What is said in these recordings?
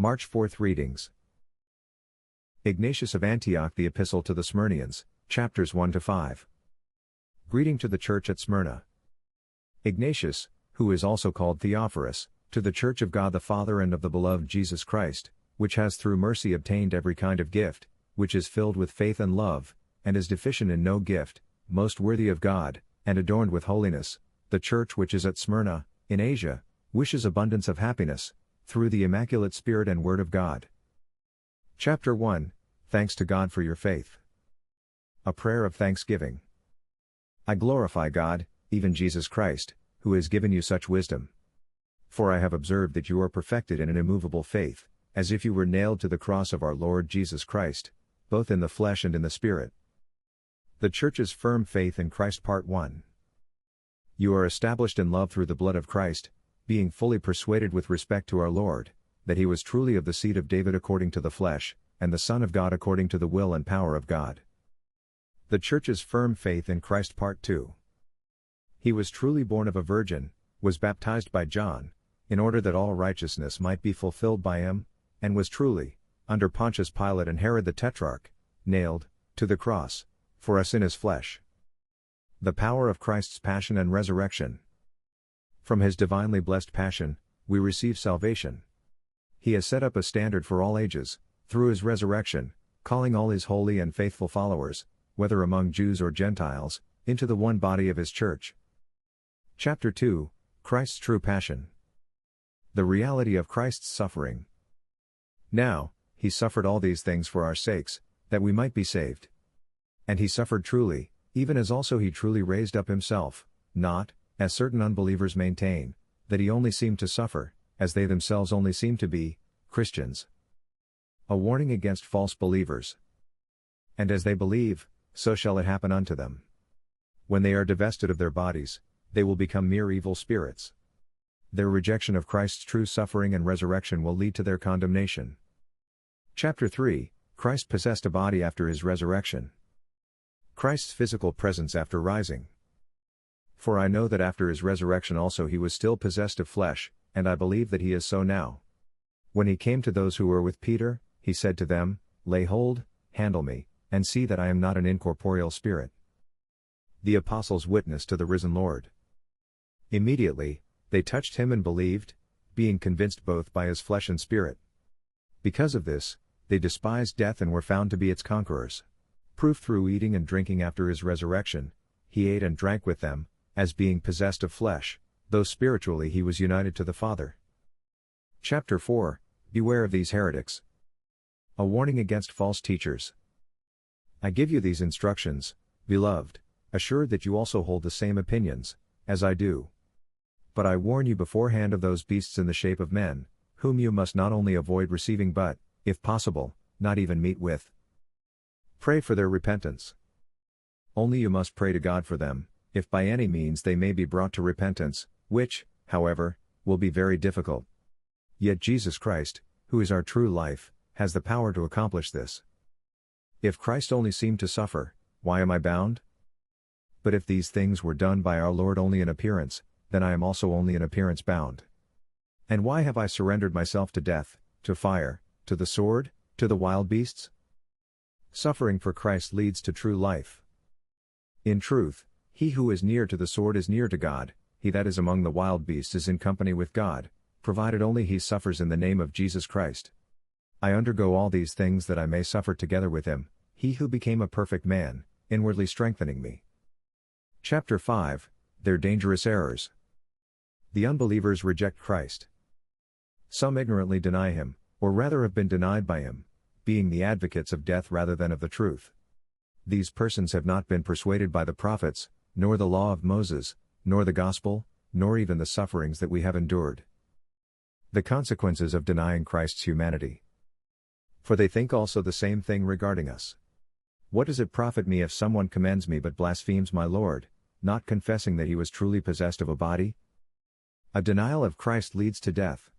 March 4th readings. Ignatius of Antioch, the Epistle to the Smyrnians, chapters 1-5. Greeting to the church at Smyrna. Ignatius, who is also called Theophorus, to the church of God the Father and of the beloved Jesus Christ, which has through mercy obtained every kind of gift, which is filled with faith and love, and is deficient in no gift, most worthy of God, and adorned with holiness, the church which is at Smyrna, in Asia, wishes abundance of happiness, through the Immaculate Spirit and Word of God. Chapter 1, Thanks to God for your faith. A prayer of thanksgiving. I glorify God, even Jesus Christ, who has given you such wisdom. For I have observed that you are perfected in an immovable faith, as if you were nailed to the cross of our Lord Jesus Christ, both in the flesh and in the Spirit. The Church's firm faith in Christ. Part 1. You are established in love through the blood of Christ, being fully persuaded with respect to our Lord, that he was truly of the seed of David according to the flesh, and the Son of God according to the will and power of God. The Church's firm faith in Christ. Part 2. He was truly born of a virgin, was baptized by John, in order that all righteousness might be fulfilled by him, and was truly, under Pontius Pilate and Herod the Tetrarch, nailed to the cross, for us in his flesh. The power of Christ's passion and resurrection. From his divinely blessed passion, we receive salvation. He has set up a standard for all ages, through his resurrection, calling all his holy and faithful followers, whether among Jews or Gentiles, into the one body of his church. Chapter 2, Christ's true passion. The reality of Christ's suffering. Now, he suffered all these things for our sakes, that we might be saved. And he suffered truly, even as also he truly raised up himself, not, as certain unbelievers maintain, that he only seemed to suffer, as they themselves only seem to be, Christians. A warning against false believers. And as they believe, so shall it happen unto them. When they are divested of their bodies, they will become mere evil spirits. Their rejection of Christ's true suffering and resurrection will lead to their condemnation. Chapter 3, Christ possessed a body after his resurrection. Christ's physical presence after rising. For I know that after his resurrection also he was still possessed of flesh, and I believe that he is so now. When he came to those who were with Peter, he said to them, Lay hold, handle me, and see that I am not an incorporeal spirit. The apostles' witness to the risen Lord. Immediately, they touched him and believed, being convinced both by his flesh and spirit. Because of this, they despised death and were found to be its conquerors. Proof through eating and drinking after his resurrection, he ate and drank with them, as being possessed of flesh, though spiritually he was united to the Father. Chapter 4, Beware of these heretics. A warning against false teachers. I give you these instructions, beloved, assured that you also hold the same opinions, as I do. But I warn you beforehand of those beasts in the shape of men, whom you must not only avoid receiving but, if possible, not even meet with. Pray for their repentance. Only you must pray to God for them, if by any means they may be brought to repentance, which, however, will be very difficult. Yet Jesus Christ, who is our true life, has the power to accomplish this. If Christ only seemed to suffer, why am I bound? But if these things were done by our Lord only in appearance, then I am also only in appearance bound. And why have I surrendered myself to death, to fire, to the sword, to the wild beasts? Suffering for Christ leads to true life. In truth, he who is near to the sword is near to God, he that is among the wild beasts is in company with God, provided only he suffers in the name of Jesus Christ. I undergo all these things that I may suffer together with him, he who became a perfect man, inwardly strengthening me. Chapter 5, Their dangerous errors. The unbelievers reject Christ. Some ignorantly deny him, or rather have been denied by him, being the advocates of death rather than of the truth. These persons have not been persuaded by the prophets, nor the law of Moses, nor the gospel, nor even the sufferings that we have endured. The consequences of denying Christ's humanity. For they think also the same thing regarding us. What does it profit me if someone commends me but blasphemes my Lord, not confessing that he was truly possessed of a body? A denial of Christ leads to death.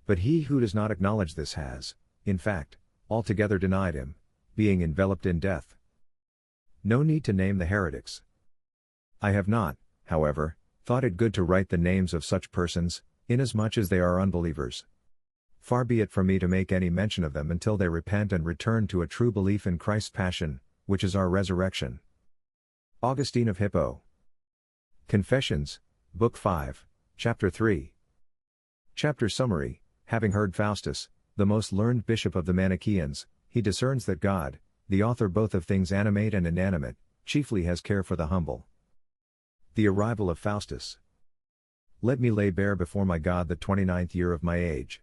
But he who does not acknowledge this has, in fact, altogether denied him, being enveloped in death. No need to name the heretics. I have not, however, thought it good to write the names of such persons, inasmuch as they are unbelievers. Far be it from me to make any mention of them until they repent and return to a true belief in Christ's passion, which is our resurrection. Augustine of Hippo. Confessions, Book 5, Chapter 3. Chapter Summary. Having heard Faustus, the most learned bishop of the Manichaeans, he discerns that God, the author both of things animate and inanimate, chiefly has care for the humble. The arrival of Faustus. Let me lay bare before my God the 29th year of my age.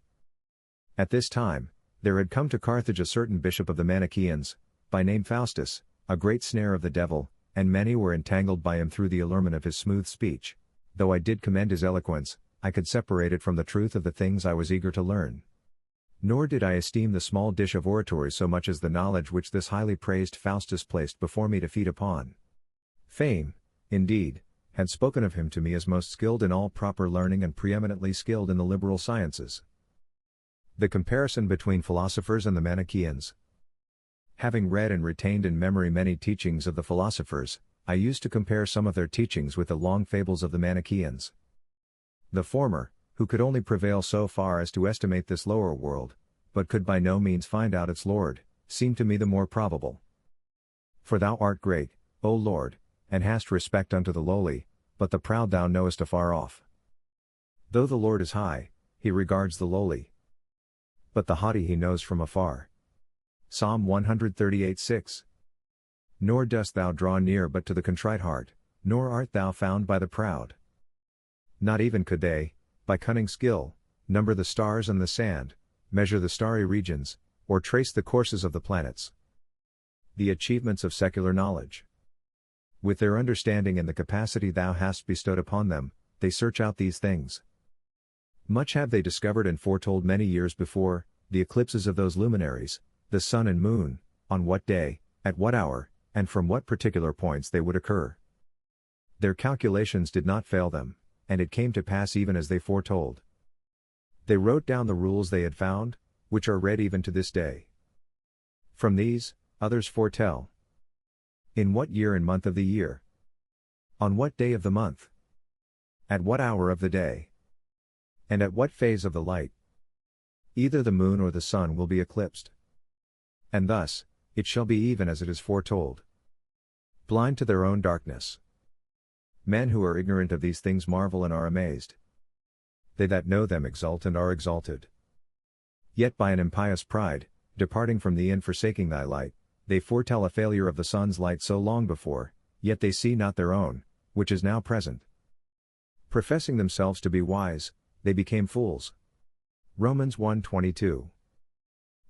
At this time, there had come to Carthage a certain bishop of the Manichaeans, by name Faustus, a great snare of the devil, and many were entangled by him through the allurement of his smooth speech. Though I did commend his eloquence, I could separate it from the truth of the things I was eager to learn. Nor did I esteem the small dish of oratory so much as the knowledge which this highly praised Faustus placed before me to feed upon. Fame, indeed, had spoken of him to me as most skilled in all proper learning and preeminently skilled in the liberal sciences. The comparison between philosophers and the Manichaeans. Having read and retained in memory many teachings of the philosophers, I used to compare some of their teachings with the long fables of the Manichaeans. The former, who could only prevail so far as to estimate this lower world, but could by no means find out its Lord, seemed to me the more probable. For thou art great, O Lord, and hast respect unto the lowly, but the proud thou knowest afar off. Though the Lord is high, he regards the lowly, but the haughty he knows from afar. Psalm 138:6. Nor dost thou draw near but to the contrite heart, nor art thou found by the proud. Not even could they, by cunning skill, number the stars and the sand, measure the starry regions, or trace the courses of the planets. The achievements of secular knowledge. With their understanding and the capacity thou hast bestowed upon them, they search out these things. Much have they discovered and foretold many years before, the eclipses of those luminaries, the sun and moon, on what day, at what hour, and from what particular points they would occur. Their calculations did not fail them, and it came to pass even as they foretold. They wrote down the rules they had found, which are read even to this day. From these, others foretell. In what year and month of the year? On what day of the month? At what hour of the day? And at what phase of the light? Either the moon or the sun will be eclipsed. And thus, it shall be even as it is foretold. Blind to their own darkness. Men who are ignorant of these things marvel and are amazed. They that know them exult and are exalted. Yet by an impious pride, departing from thee and forsaking thy light, they foretell a failure of the sun's light so long before, yet they see not their own, which is now present. Professing themselves to be wise, they became fools. Romans 1:22.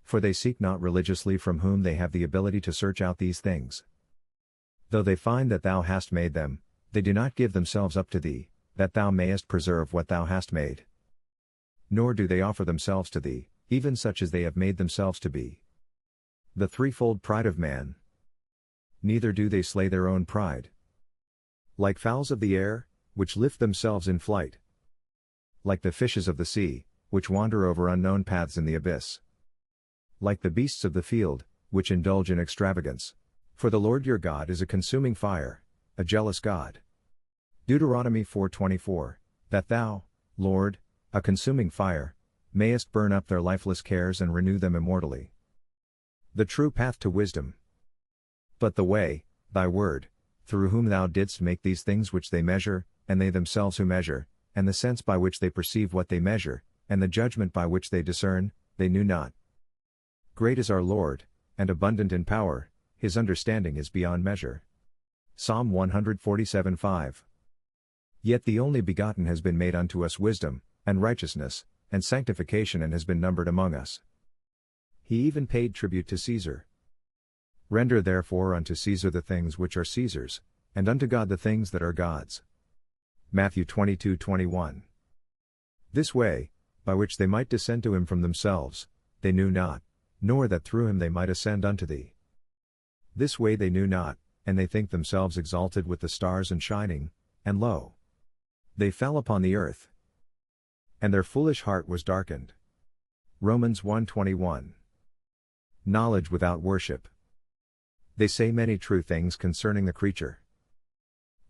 For they seek not religiously from whom they have the ability to search out these things. Though they find that thou hast made them, they do not give themselves up to thee, that thou mayest preserve what thou hast made. Nor do they offer themselves to thee, even such as they have made themselves to be. The threefold pride of man. Neither do they slay their own pride. Like fowls of the air, which lift themselves in flight. Like the fishes of the sea, which wander over unknown paths in the abyss. Like the beasts of the field, which indulge in extravagance. For the Lord your God is a consuming fire, a jealous God. Deuteronomy 4:24, that thou, Lord, a consuming fire, mayest burn up their lifeless cares and renew them immortally. The true path to wisdom. But the way, thy word, through whom thou didst make these things which they measure, and they themselves who measure, and the sense by which they perceive what they measure, and the judgment by which they discern, they knew not. Great is our Lord, and abundant in power, his understanding is beyond measure. Psalm 147:5. Yet the only begotten has been made unto us wisdom, and righteousness, and sanctification, and has been numbered among us. He even paid tribute to Caesar. Render therefore unto Caesar the things which are Caesar's, and unto God the things that are God's. Matthew 22:21. This way, by which they might descend to him from themselves, they knew not, nor that through him they might ascend unto thee. This way they knew not, and they think themselves exalted with the stars and shining, and lo, they fell upon the earth. And their foolish heart was darkened. Romans 1:21. Knowledge without worship. They say many true things concerning the creature.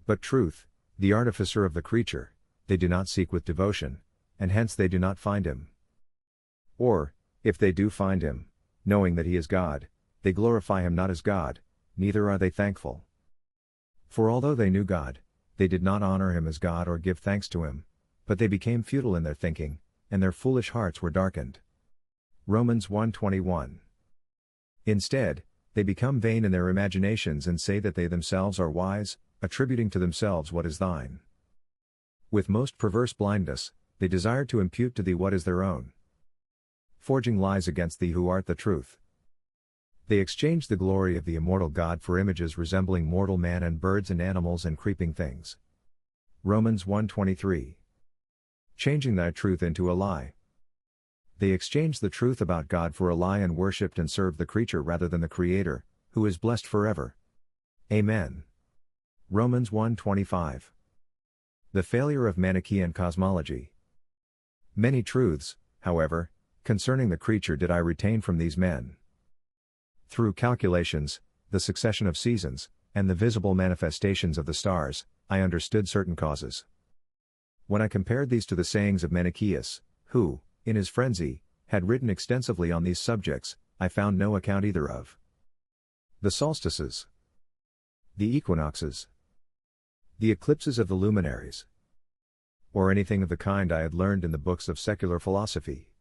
But truth, the artificer of the creature, they do not seek with devotion, and hence they do not find him. Or, if they do find him, knowing that he is God, they glorify him not as God, neither are they thankful. For although they knew God, they did not honor him as God or give thanks to him, but they became futile in their thinking, and their foolish hearts were darkened. Romans 1:21. Instead, they become vain in their imaginations and say that they themselves are wise, attributing to themselves what is thine. With most perverse blindness, they desire to impute to thee what is their own, forging lies against thee who art the truth. They exchange the glory of the immortal God for images resembling mortal man and birds and animals and creeping things. Romans 1:23. Changing thy truth into a lie. They exchanged the truth about God for a lie and worshipped and served the creature rather than the Creator, who is blessed forever. Amen. Romans 1:25. The failure of Manichaean cosmology. Many truths, however, concerning the creature did I retain from these men. Through calculations, the succession of seasons, and the visible manifestations of the stars, I understood certain causes. When I compared these to the sayings of Manichaeus, who, in his frenzy, had written extensively on these subjects, I found no account either of the solstices, the equinoxes, the eclipses of the luminaries, or anything of the kind I had learned in the books of secular philosophy.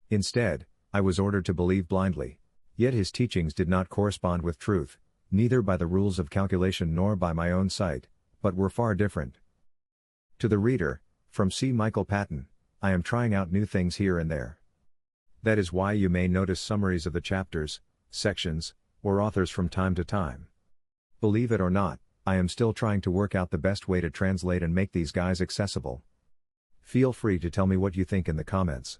Instead, I was ordered to believe blindly, yet his teachings did not correspond with truth, neither by the rules of calculation nor by my own sight, but were far different. To the reader, from C. Michael Patton, I am trying out new things here and there. That is why you may notice summaries of the chapters, sections, or authors from time to time. Believe it or not, I am still trying to work out the best way to translate and make these guys accessible. Feel free to tell me what you think in the comments.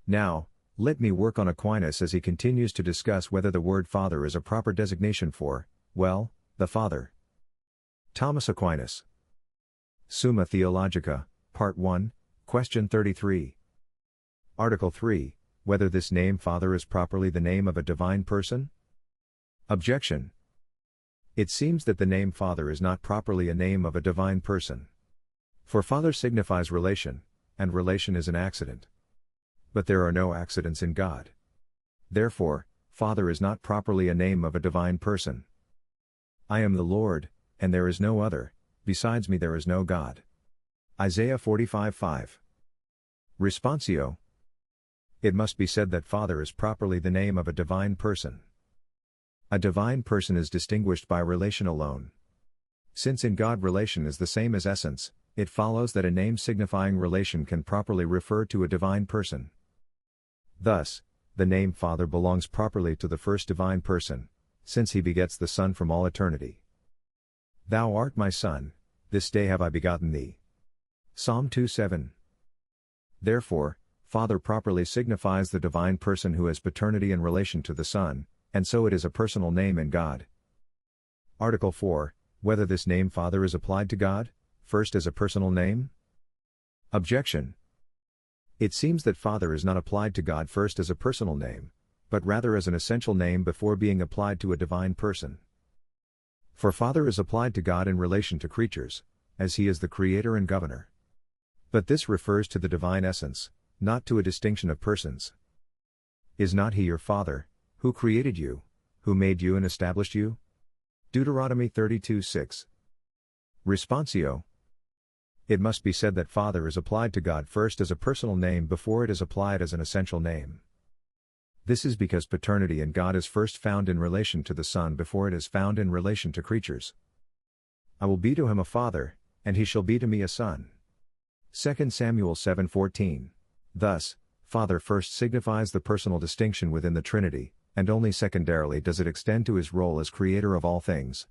Now, let me work on Aquinas as he continues to discuss whether the word Father is a proper designation for, well, the Father. Thomas Aquinas. Summa Theologica, Part 1, Question 33. Article 3, whether this name Father is properly the name of a divine person? Objection. It seems that the name Father is not properly a name of a divine person. For Father signifies relation, and relation is an accident. But there are no accidents in God. Therefore, Father is not properly a name of a divine person. I am the Lord, and there is no other, besides me there is no God. Isaiah 45:5. Responsio. It must be said that Father is properly the name of a divine person. A divine person is distinguished by relation alone. Since in God relation is the same as essence, it follows that a name signifying relation can properly refer to a divine person. Thus, the name Father belongs properly to the first divine person, since he begets the Son from all eternity. Thou art my Son, this day have I begotten thee. Psalm 2:7. Therefore, Father properly signifies the divine person who has paternity in relation to the Son, and so it is a personal name in God. Article 4, whether this name Father is applied to God, first as a personal name? Objection. It seems that Father is not applied to God first as a personal name, but rather as an essential name before being applied to a divine person. For Father is applied to God in relation to creatures, as he is the Creator and Governor. But this refers to the divine essence, not to a distinction of persons. Is not he your Father, who created you, who made you and established you? Deuteronomy 32:6. Responsio. It must be said that Father is applied to God first as a personal name before it is applied as an essential name. This is because paternity in God is first found in relation to the Son before it is found in relation to creatures. I will be to him a father, and he shall be to me a son. 2 Samuel 7:14. Thus, Father first signifies the personal distinction within the Trinity, and only secondarily does it extend to his role as Creator of all things.